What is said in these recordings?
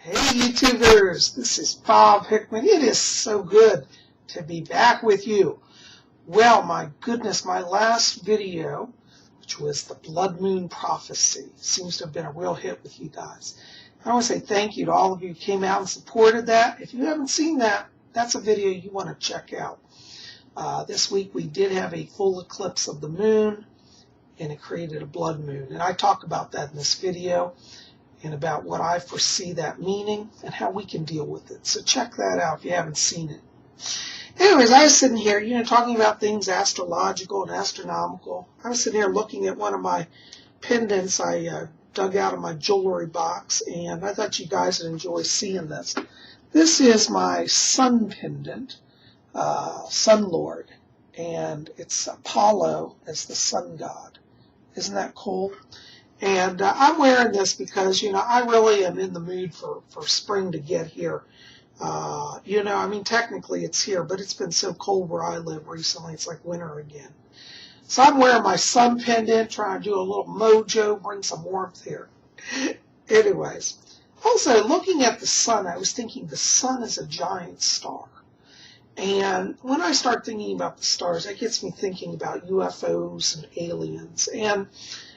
Hey YouTubers, this is Bob Hickman. It is so good to be back with you. Well, my goodness, my last video, which was the Blood Moon Prophecy, seems to have been a real hit with you guys. I want to say thank you to all of you who came out and supported that. If you haven't seen that, that's a video you want to check out. This week we did have a full eclipse of the moon, and it created a blood moon. And I talk about that in this video, and about what I foresee that meaning and how we can deal with it. So check that out if you haven't seen it. Anyways, I was sitting here, talking about things astrological and astronomical. I was sitting here looking at one of my pendants I dug out of my jewelry box, and I thought you guys would enjoy seeing this. This is my sun pendant, Sun Lord, and it's Apollo as the sun god. Isn't that cool? And I'm wearing this because, I really am in the mood for spring to get here. Technically it's here, but it's been so cold where I live recently, it's like winter again. So I'm wearing my sun pendant, trying to do a little mojo, bring some warmth here. Anyways, also looking at the sun, I was thinking the sun is a giant star. And when I start thinking about the stars, that gets me thinking about UFOs and aliens. And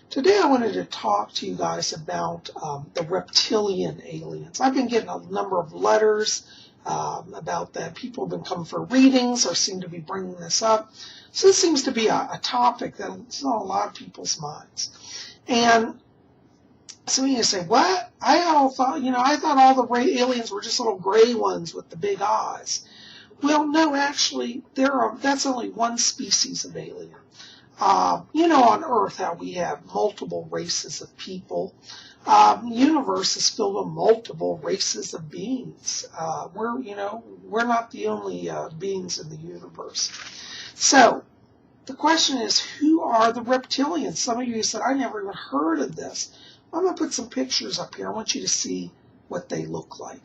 today I wanted to talk to you guys about the reptilian aliens. I've been getting a number of letters about that. People have been coming for readings or seem to be bringing this up. So this seems to be a topic that's on a lot of people's minds. And some of you say, what? I thought all the aliens were just little gray ones with the big eyes. Well, no, actually, that's only one species of alien. On Earth, how we have multiple races of people. The universe is filled with multiple races of beings. We're not the only beings in the universe. So, the question is, who are the reptilians? Some of you said, I never even heard of this. I'm going to put some pictures up here. I want you to see what they look like.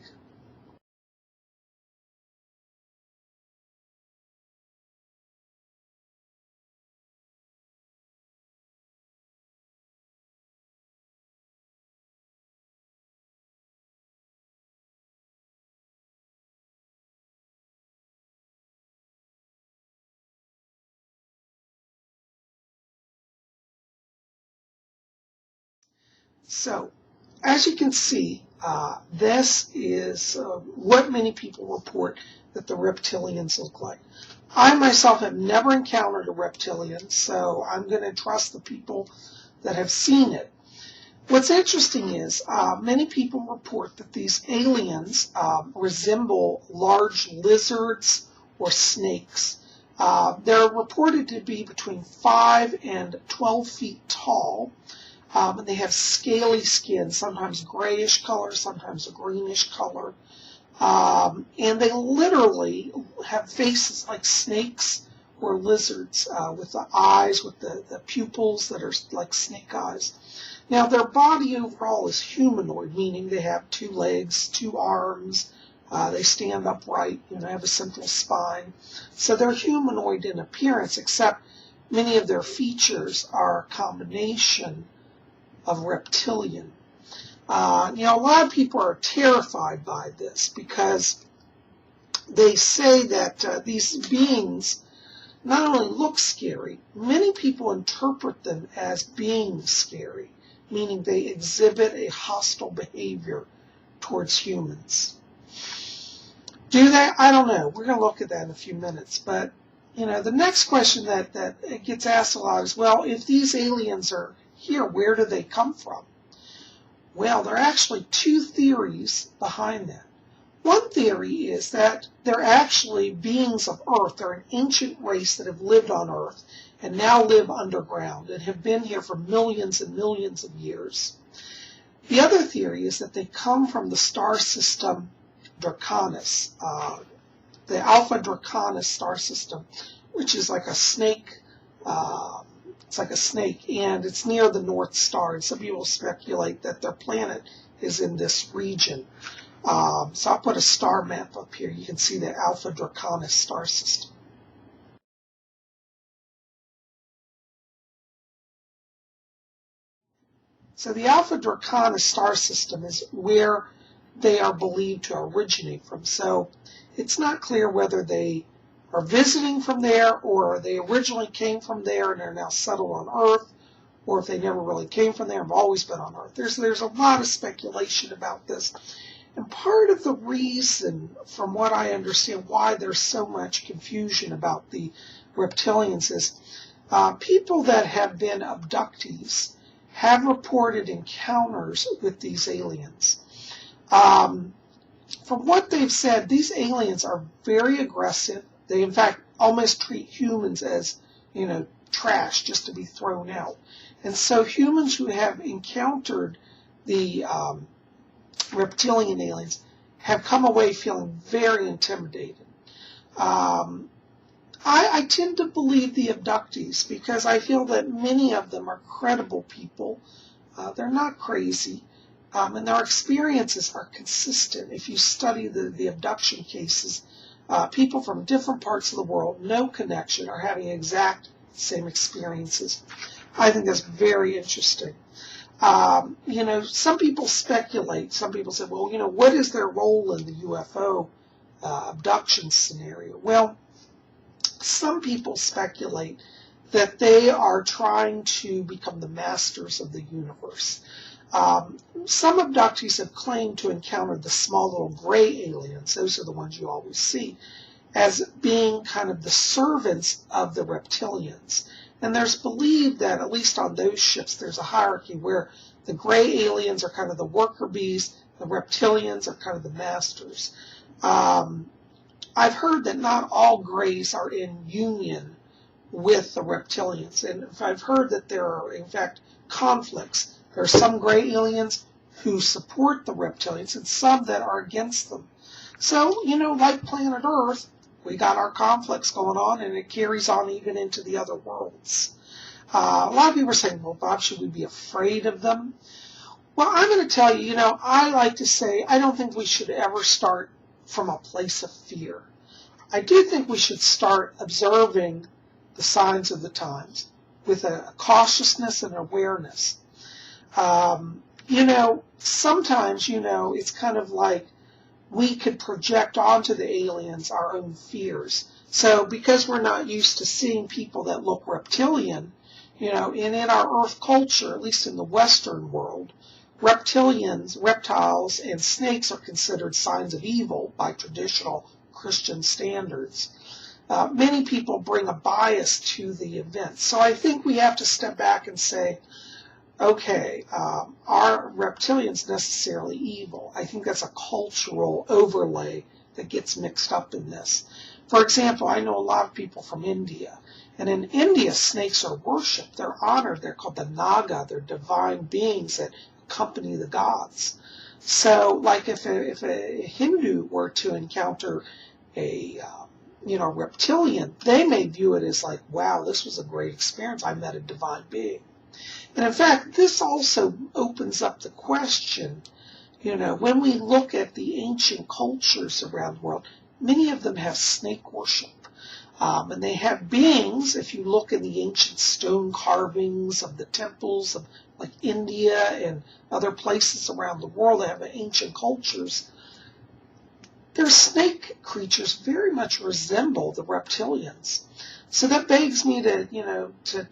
So, as you can see, this is what many people report that the reptilians look like. I myself have never encountered a reptilian, so I'm going to trust the people that have seen it. What's interesting is many people report that these aliens resemble large lizards or snakes. They're reported to be between 5 and 12 feet tall. And they have scaly skin, sometimes grayish color, sometimes a greenish color. And they literally have faces like snakes or lizards with the eyes, with the pupils that are like snake eyes. Now, their body overall is humanoid, meaning they have 2 legs, 2 arms. They stand upright, have a central spine. So they're humanoid in appearance, except many of their features are a combination of reptilian. A lot of people are terrified by this because they say that these beings not only look scary, many people interpret them as being scary, meaning they exhibit a hostile behavior towards humans. Do they? I don't know. We're going to look at that in a few minutes. But, the next question that gets asked a lot is, well, if these aliens are here, where do they come from? Well, there are actually 2 theories behind that. One theory is that they're actually beings of Earth. They're an ancient race that have lived on Earth and now live underground and have been here for millions and millions of years. The other theory is that they come from the star system Draconis, the Alpha Draconis star system, which is like a snake. It's like a snake, and it's near the North Star, and some people speculate that their planet is in this region. So I'll put a star map up here. You can see the Alpha Draconis star system. So the Alpha Draconis star system is where they are believed to originate from. So it's not clear whether they are visiting from there or they originally came from there and are now settled on Earth, or if they never really came from there, have always been on Earth. There's a lot of speculation about this. And part of the reason, from what I understand, why there's so much confusion about the reptilians is people that have been abductees have reported encounters with these aliens. From what they've said, these aliens are very aggressive. They, in fact, almost treat humans as, trash just to be thrown out. And so humans who have encountered the reptilian aliens have come away feeling very intimidated. I tend to believe the abductees because I feel that many of them are credible people. They're not crazy. And their experiences are consistent. If you study the abduction cases, people from different parts of the world, no connection, are having exact same experiences. I think that's very interesting. Some people speculate. Some people say, well, what is their role in the UFO abduction scenario? Well, some people speculate that they are trying to become the masters of the universe. Some abductees have claimed to encounter the small little gray aliens, those are the ones you always see, as being kind of the servants of the reptilians. And there's believed that, at least on those ships, there's a hierarchy where the gray aliens are kind of the worker bees, the reptilians are kind of the masters. I've heard that not all grays are in union with the reptilians, and I've heard that there are, in fact, conflicts. There are some gray aliens who support the reptilians and some that are against them. So, like planet Earth, we got our conflicts going on, and it carries on even into the other worlds. A lot of people are saying, well, Bob, should we be afraid of them? Well, I'm going to tell you, I like to say I don't think we should ever start from a place of fear. I do think we should start observing the signs of the times with a cautiousness and awareness. Sometimes, it's kind of like we could project onto the aliens our own fears. So because we're not used to seeing people that look reptilian, and in our Earth culture, at least in the Western world, reptiles, and snakes are considered signs of evil by traditional Christian standards. Many people bring a bias to the event. So I think we have to step back and say, okay, are reptilians necessarily evil? I think that's a cultural overlay that gets mixed up in this. For example, I know a lot of people from India, and in India, snakes are worshipped. They're honored. They're called the Naga. They're divine beings that accompany the gods. So, like if a Hindu were to encounter a reptilian, they may view it as like, wow, this was a great experience. I met a divine being. And in fact, this also opens up the question, when we look at the ancient cultures around the world, many of them have snake worship. And they have beings, if you look in the ancient stone carvings of the temples of like India and other places around the world that have ancient cultures, their snake creatures very much resemble the reptilians. So that begs me to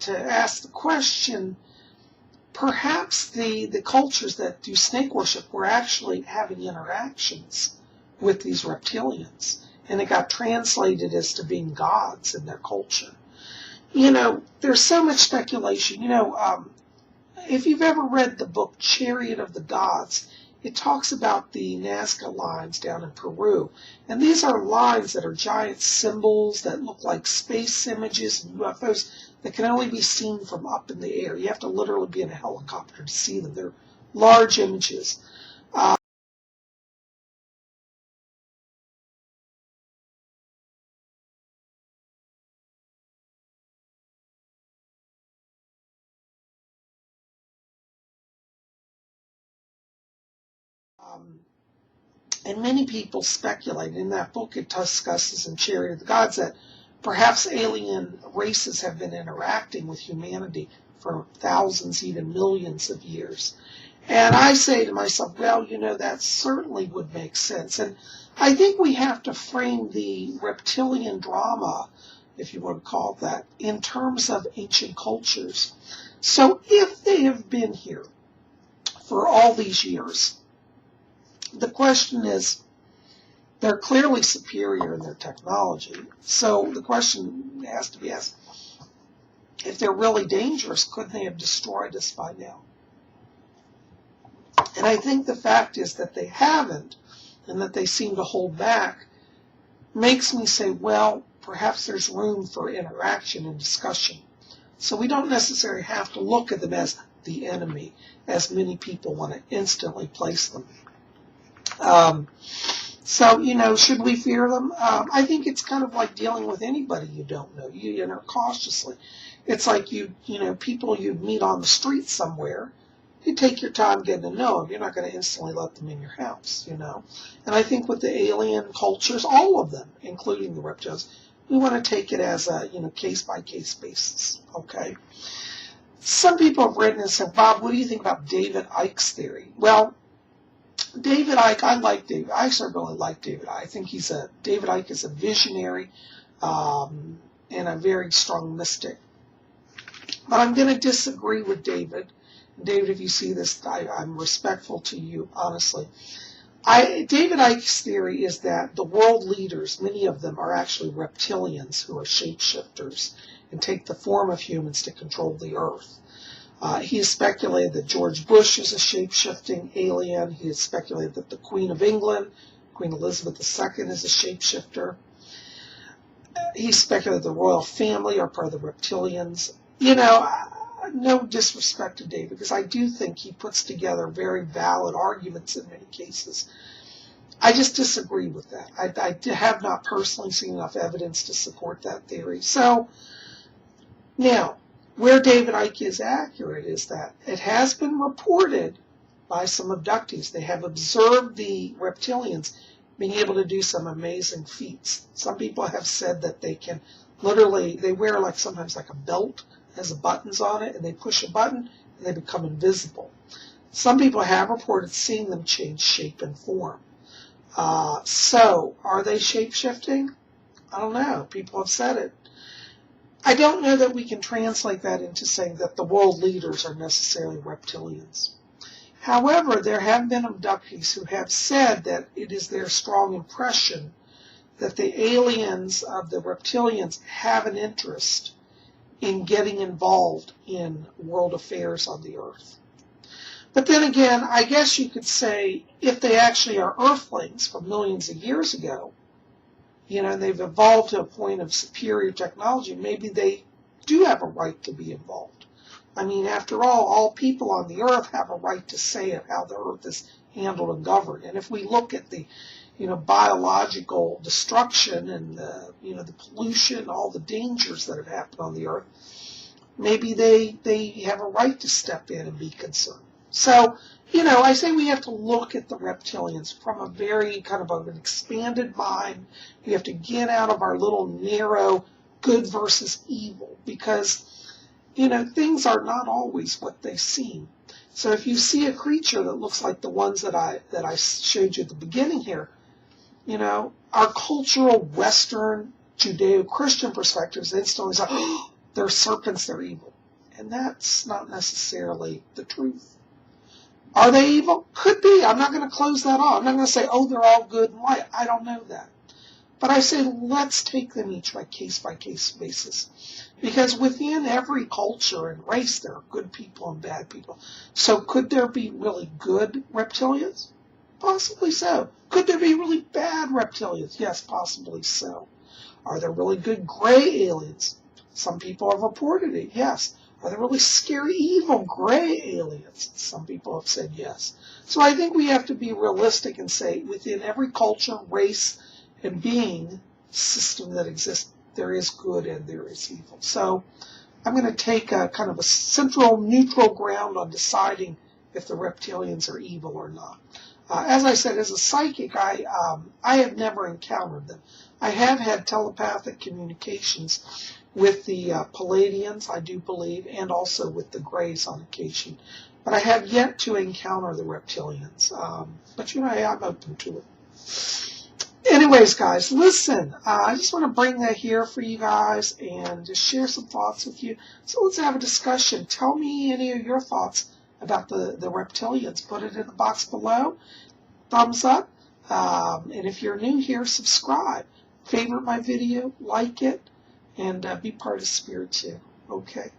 ask the question, perhaps the cultures that do snake worship were actually having interactions with these reptilians, and it got translated as to being gods in their culture. There's so much speculation. If you've ever read the book Chariot of the Gods, it talks about the Nazca lines down in Peru. And these are lines that are giant symbols that look like space images and UFOs that can only be seen from up in the air. You have to literally be in a helicopter to see them. They're large images. And many people speculate. In that book, it discusses in Chariot of the Gods that perhaps alien races have been interacting with humanity for thousands, even millions of years. And I say to myself, well, that certainly would make sense. And I think we have to frame the reptilian drama, if you want to call it that, in terms of ancient cultures. So if they have been here for all these years, the question is, they're clearly superior in their technology. So the question has to be asked, if they're really dangerous, couldn't they have destroyed us by now? And I think the fact is that they haven't, and that they seem to hold back, makes me say, well, perhaps there's room for interaction and discussion. So we don't necessarily have to look at them as the enemy, as many people want to instantly place them. So, should we fear them? I think it's kind of like dealing with anybody you don't know. You enter cautiously. It's like people you meet on the street somewhere. You take your time getting to know them. You're not going to instantly let them in your house, And I think with the alien cultures, all of them, including the reptiles, we want to take it as a, case-by-case basis, okay? Some people have written and said, Bob, what do you think about David Icke's theory? Well, David Icke, I like David. I actually really like David Icke. I think David Icke is a visionary and a very strong mystic. But I'm going to disagree with David. David, if you see this, I'm respectful to you, honestly. David Icke's theory is that the world leaders, many of them are actually reptilians who are shapeshifters and take the form of humans to control the earth. He has speculated that George Bush is a shape-shifting alien. He has speculated that the Queen of England, Queen Elizabeth II, is a shapeshifter. He speculated the royal family are part of the reptilians. No disrespect to David, because I do think he puts together very valid arguments in many cases. I just disagree with that. I have not personally seen enough evidence to support that theory. So, now, where David Icke is accurate is that it has been reported by some abductees. They have observed the reptilians being able to do some amazing feats. Some people have said that they can literally, they wear sometimes like a belt, has buttons on it, and they push a button and they become invisible. Some people have reported seeing them change shape and form. So, are they shape-shifting? I don't know. People have said it. I don't know that we can translate that into saying that the world leaders are necessarily reptilians. However, there have been abductees who have said that it is their strong impression that the aliens of the reptilians have an interest in getting involved in world affairs on the earth. But then again, I guess you could say if they actually are earthlings from millions of years ago, and they've evolved to a point of superior technology, maybe they do have a right to be involved. I mean, after all people on the earth have a right to say of how the earth is handled and governed. And if we look at the biological destruction and the pollution, all the dangers that have happened on the earth, maybe they have a right to step in and be concerned. So, I say we have to look at the reptilians from a very kind of an expanded mind. We have to get out of our little narrow good versus evil, because, things are not always what they seem. So if you see a creature that looks like the ones that I showed you at the beginning here, our cultural Western Judeo-Christian perspectives instantly say, oh, they're serpents, they're evil. And that's not necessarily the truth. Are they evil? Could be. I'm not going to close that off. I'm not going to say, oh, they're all good and light. I don't know that. But I say, let's take them each by case basis. Because within every culture and race, there are good people and bad people. So could there be really good reptilians? Possibly so. Could there be really bad reptilians? Yes, possibly so. Are there really good gray aliens? Some people have reported it, yes. Are there really scary, evil, gray aliens? Some people have said yes. So I think we have to be realistic and say within every culture, race, and being system that exists, there is good and there is evil. So I'm going to take a kind of a central, neutral ground on deciding if the reptilians are evil or not. As I said, as a psychic, I have never encountered them. I have had telepathic communications with the Palladians, I do believe, and also with the Greys on occasion. But I have yet to encounter the Reptilians. But you know, hey, I'm open to it. Anyways, guys, listen, I just want to bring that here for you guys and just share some thoughts with you. So let's have a discussion. Tell me any of your thoughts about the Reptilians. Put it in the box below. Thumbs up. And if you're new here, subscribe. Favorite my video, like it, and be part of Spiritchannel. Okay.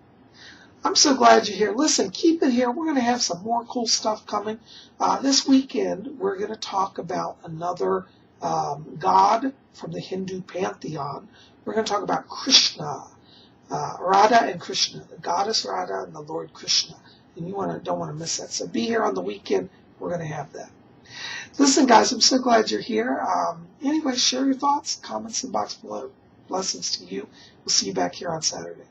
I'm so glad you're here. Listen, keep it here. We're going to have some more cool stuff coming. This weekend, we're going to talk about another god from the Hindu pantheon. We're going to talk about Krishna, Radha and Krishna, the goddess Radha and the Lord Krishna. And you don't want to miss that. So be here on the weekend. We're going to have that. Listen, guys, I'm so glad you're here. Anyway, share your thoughts, comments in the box below. Blessings to you. We'll see you back here on Saturday.